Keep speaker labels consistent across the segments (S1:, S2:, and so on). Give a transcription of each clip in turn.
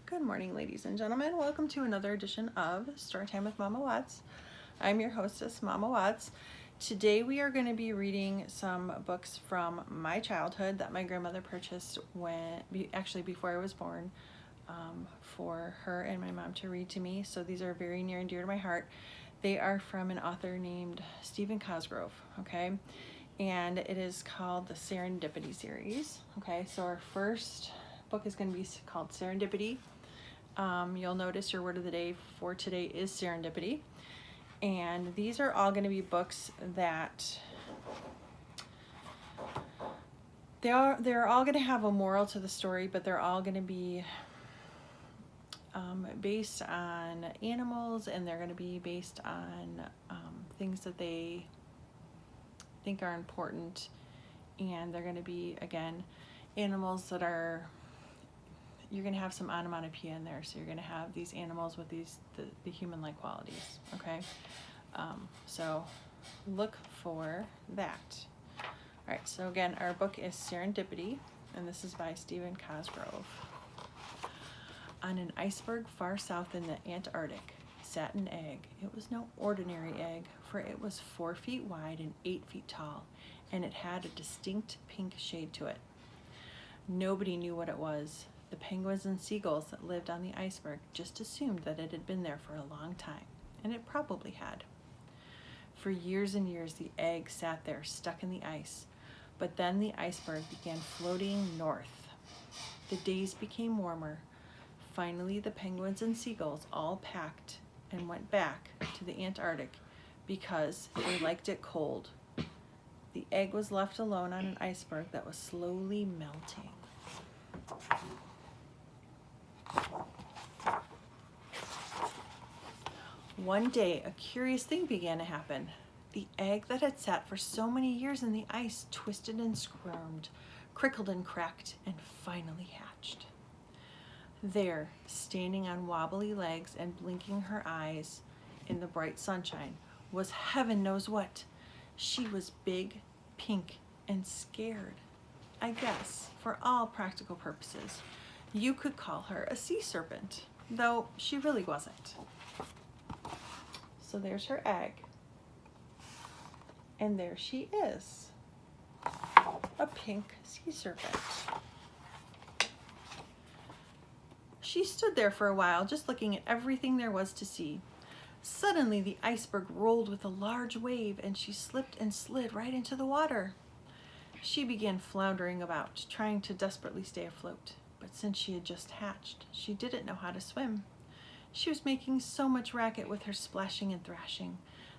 S1: Good morning, ladies and gentlemen. Welcome to another edition of Storytime with Mama Watts. I'm your hostess, Mama Watts. Today we are going to be reading some books from my childhood that my grandmother purchased before I was born, for her and my mom to read to me. So these are very near and dear to my heart. They are from an author named Stephen Cosgrove, okay? And it is called the Serendipity series, okay? So our first book is going to be called Serendipity. You'll notice your word of the day for today is serendipity. And these are all going to be books that they're all going to have a moral to the story, but they're all going to be based on animals, and they're going to be based on things that they think are important. And they're going to be, again, animals that are, you're going to have some onomatopoeia in there, so you're going to have these animals with the human-like qualities, okay? So look for that. All right, so again, our book is Serendipity, and this is by Stephen Cosgrove. On an iceberg far south in the Antarctic sat an egg. It was no ordinary egg, for it was 4 feet wide and 8 feet tall, and it had a distinct pink shade to it. Nobody knew what it was. The penguins and seagulls that lived on the iceberg just assumed that it had been there for a long time, and it probably had. For years and years, the egg sat there stuck in the ice, but then the iceberg began floating north. The days became warmer. Finally, the penguins and seagulls all packed and went back to the Antarctic because they liked it cold. The egg was left alone on an iceberg that was slowly melting. One day, a curious thing began to happen. The egg that had sat for so many years in the ice twisted and squirmed, crickled and cracked, and finally hatched. There, standing on wobbly legs and blinking her eyes in the bright sunshine, was heaven knows what. She was big, pink, and scared. I guess, for all practical purposes, you could call her a sea serpent, though she really wasn't. So there's her egg. And there she is, a pink sea serpent. She stood there for a while, just looking at everything there was to see. Suddenly, the iceberg rolled with a large wave, and she slipped and slid right into the water. She began floundering about, trying to desperately stay afloat. But since she had just hatched, she didn't know how to swim. She was making so much racket with her splashing and thrashing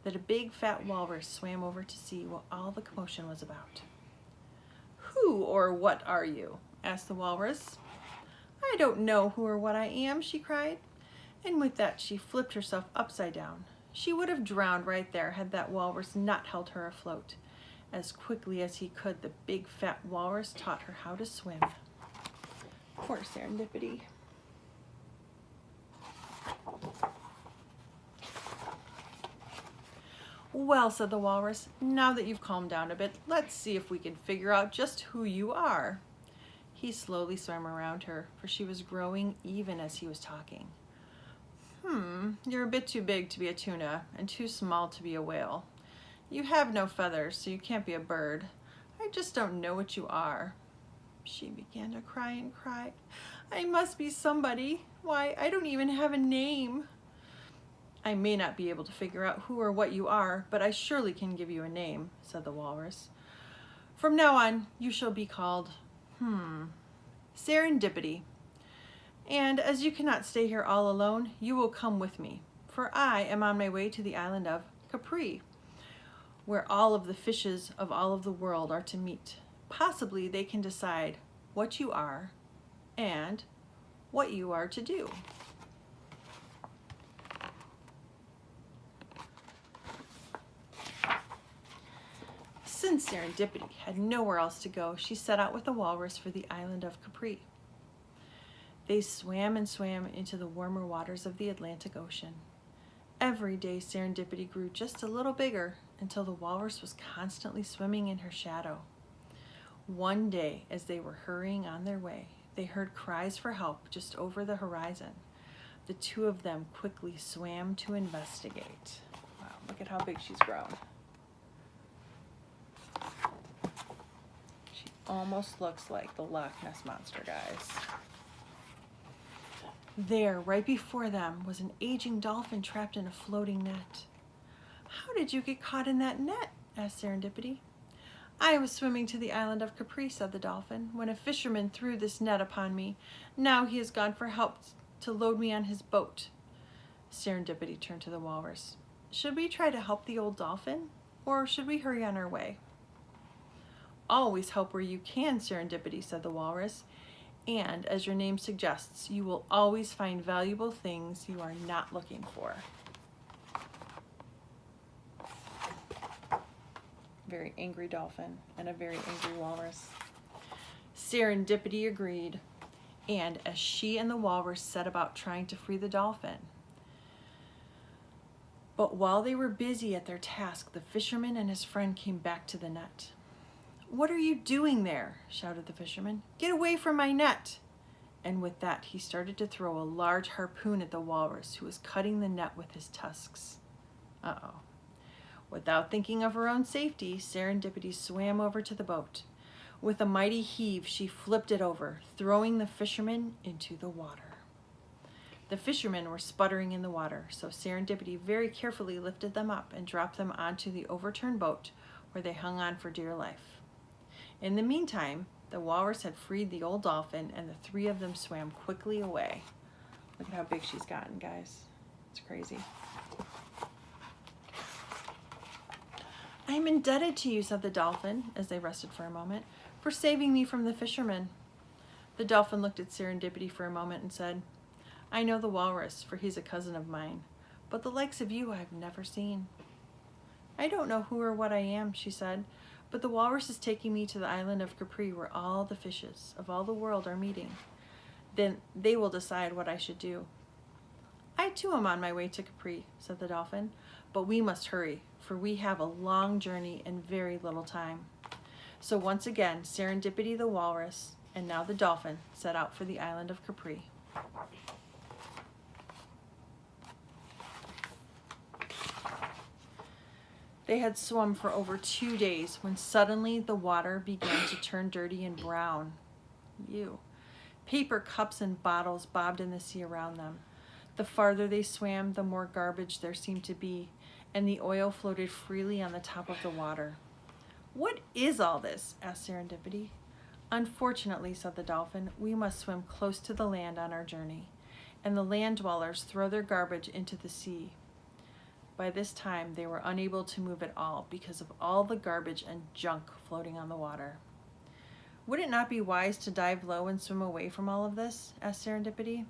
S1: that a big fat walrus swam over to see what all the commotion was about. "Who or what are you?" asked the walrus. "I don't know who or what I am," she cried. And with that, she flipped herself upside down. She would have drowned right there had that walrus not held her afloat. As quickly as he could, the big fat walrus taught her how to swim. Poor Serendipity. "Well," said the walrus, "now that you've calmed down a bit, let's see if we can figure out just who you are." He slowly swam around her, for she was growing even as he was talking. You're a bit too big to be a tuna and too small to be a whale. You have no feathers, so you can't be a bird. I just don't know what you are." She began to cry and cry. "I must be somebody. Why, I don't even have a name." "I may not be able to figure out who or what you are, but I surely can give you a name," said the walrus. "From now on, you shall be called, Serendipity. And as you cannot stay here all alone, you will come with me, for I am on my way to the island of Capri, where all of the fishes of all of the world are to meet. Possibly they can decide what you are and what you are to do." Since Serendipity had nowhere else to go, she set out with the walrus for the island of Capri. They swam and swam into the warmer waters of the Atlantic Ocean. Every day Serendipity grew just a little bigger until the walrus was constantly swimming in her shadow. One day, as they were hurrying on their way, they heard cries for help just over the horizon. The two of them quickly swam to investigate. Wow, look at how big she's grown. She almost looks like the Loch Ness Monster, guys. There, right before them, was an aging dolphin trapped in a floating net. "How did you get caught in that net?" asked Serendipity. "I was swimming to the island of Capri," said the dolphin, "when a fisherman threw this net upon me. Now he has gone for help to load me on his boat." Serendipity turned to the walrus. "Should we try to help the old dolphin, or should we hurry on our way?" "Always help where you can, Serendipity," said the walrus. "And, as your name suggests, you will always find valuable things you are not looking for." Very angry dolphin and a very angry walrus. Serendipity agreed, and as she and the walrus set about trying to free the dolphin. But while they were busy at their task, the fisherman and his friend came back to the net. "What are you doing there?" shouted the fisherman. "Get away from my net!" And with that, he started to throw a large harpoon at the walrus, who was cutting the net with his tusks. Uh-oh. Without thinking of her own safety, Serendipity swam over to the boat. With a mighty heave, she flipped it over, throwing the fisherman into the water. The fishermen were sputtering in the water, so Serendipity very carefully lifted them up and dropped them onto the overturned boat, where they hung on for dear life. In the meantime, the walrus had freed the old dolphin, and the three of them swam quickly away. Look at how big she's gotten, guys. It's crazy. "I'm indebted to you," said the dolphin, as they rested for a moment, "for saving me from the fisherman." The dolphin looked at Serendipity for a moment and said, "I know the walrus, for he's a cousin of mine, but the likes of you I've never seen." "I don't know who or what I am," she said, "but the walrus is taking me to the island of Capri, where all the fishes of all the world are meeting. Then they will decide what I should do." "I too am on my way to Capri," said the dolphin, "but we must hurry, for we have a long journey and very little time." So once again, Serendipity the walrus, and now the dolphin, set out for the island of Capri. They had swum for over 2 days when suddenly the water began to turn dirty and brown. Ew. Paper cups and bottles bobbed in the sea around them. The farther they swam, the more garbage there seemed to be, and the oil floated freely on the top of the water. "What is all this?" asked Serendipity. "Unfortunately," said the dolphin, "we must swim close to the land on our journey, and the land dwellers throw their garbage into the sea." By this time, they were unable to move at all because of all the garbage and junk floating on the water. "Would it not be wise to dive low and swim away from all of this?" asked Serendipity.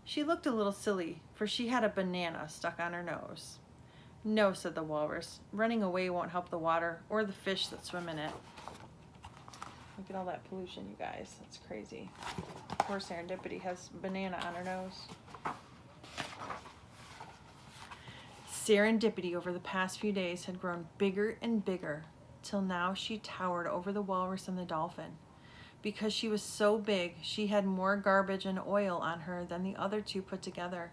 S1: She looked a little silly, for she had a banana stuck on her nose. "No," said the walrus. "Running away won't help the water or the fish that swim in it." Look at all that pollution, you guys. That's crazy. Poor Serendipity has banana on her nose. Serendipity over the past few days had grown bigger and bigger, till now she towered over the walrus and the dolphin. Because she was so big, she had more garbage and oil on her than the other two put together.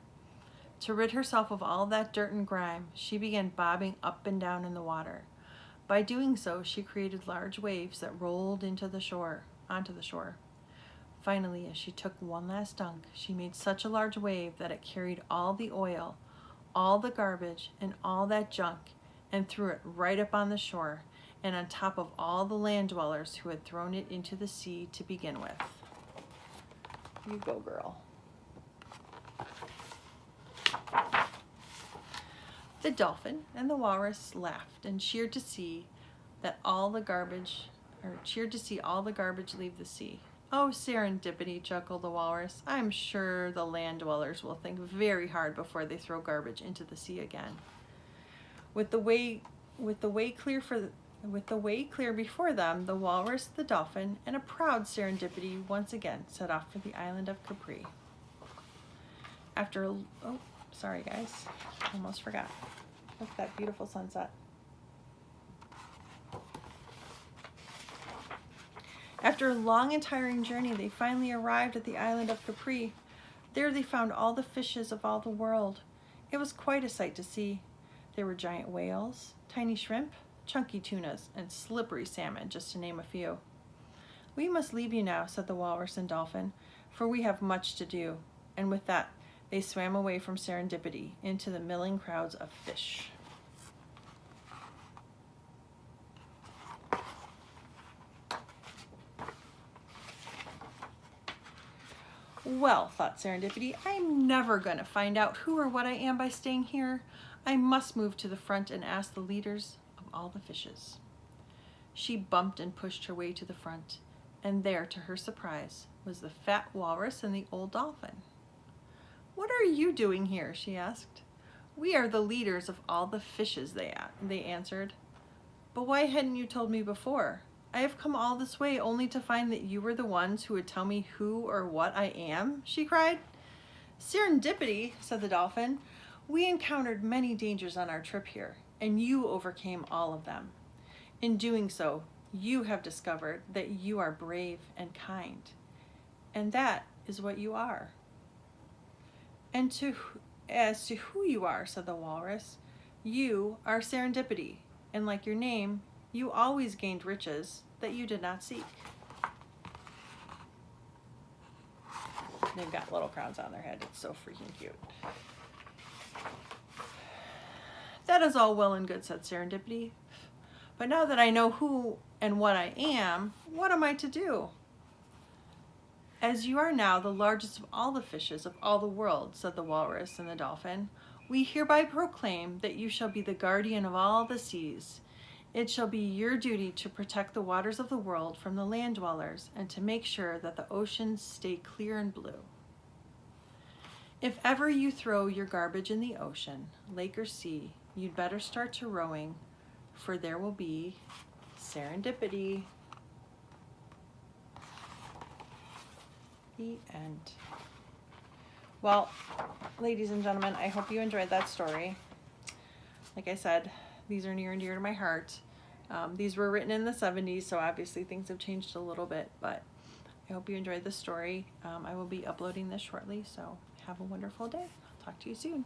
S1: To rid herself of all that dirt and grime, she began bobbing up and down in the water. By doing so, she created large waves that rolled onto the shore. Finally, as she took one last dunk, she made such a large wave that it carried all the oil, all the garbage, and all that junk, and threw it right up on the shore, and on top of all the land dwellers who had thrown it into the sea to begin with. You go, girl. The dolphin and the walrus laughed and cheered to see all the garbage leave the sea. "Oh, Serendipity," chuckled the walrus, "I'm sure the land dwellers will think very hard before they throw garbage into the sea again." With the way clear before them, the walrus, the dolphin, and a proud Serendipity once again set off for the island of Capri. Sorry guys, almost forgot. Look at that beautiful sunset. After a long and tiring journey, they finally arrived at the island of Capri. There they found all the fishes of all the world. It was quite a sight to see. There were giant whales, tiny shrimp, chunky tunas, and slippery salmon, just to name a few. "We must leave you now," said the walrus and dolphin, "for we have much to do." And with that, they swam away from Serendipity into the milling crowds of fish. Well, thought Serendipity, I'm never going to find out who or what I am by staying here. I must move to the front and ask the leaders of all the fishes. She bumped and pushed her way to the front, and there, to her surprise, was the fat walrus and the old dolphin. "What are you doing here?" she asked. "We are the leaders of all the fishes," they answered. "But why hadn't you told me before? I have come all this way only to find that you were the ones who would tell me who or what I am," she cried. "Serendipity," said the dolphin. "We encountered many dangers on our trip here, and you overcame all of them. In doing so, you have discovered that you are brave and kind, and that is what you are." "And as to who you are," said the walrus, "you are Serendipity, and like your name, you always gained riches that you did not seek." They've got little crowns on their head. It's so freaking cute. "That is all well and good," said Serendipity. "But now that I know who and what I am, what am I to do?" "As you are now the largest of all the fishes of all the world," said the walrus and the dolphin, "we hereby proclaim that you shall be the guardian of all the seas. It shall be your duty to protect the waters of the world from the land dwellers and to make sure that the oceans stay clear and blue. If ever you throw your garbage in the ocean, lake or sea, you'd better start to rowing, for there will be serendipity." The end. Well, ladies and gentlemen, I hope you enjoyed that story. Like I said, these are near and dear to my heart. These were written in the 70s, so obviously things have changed a little bit, but I hope you enjoyed the story. I will be uploading this shortly, so have a wonderful day. I'll talk to you soon.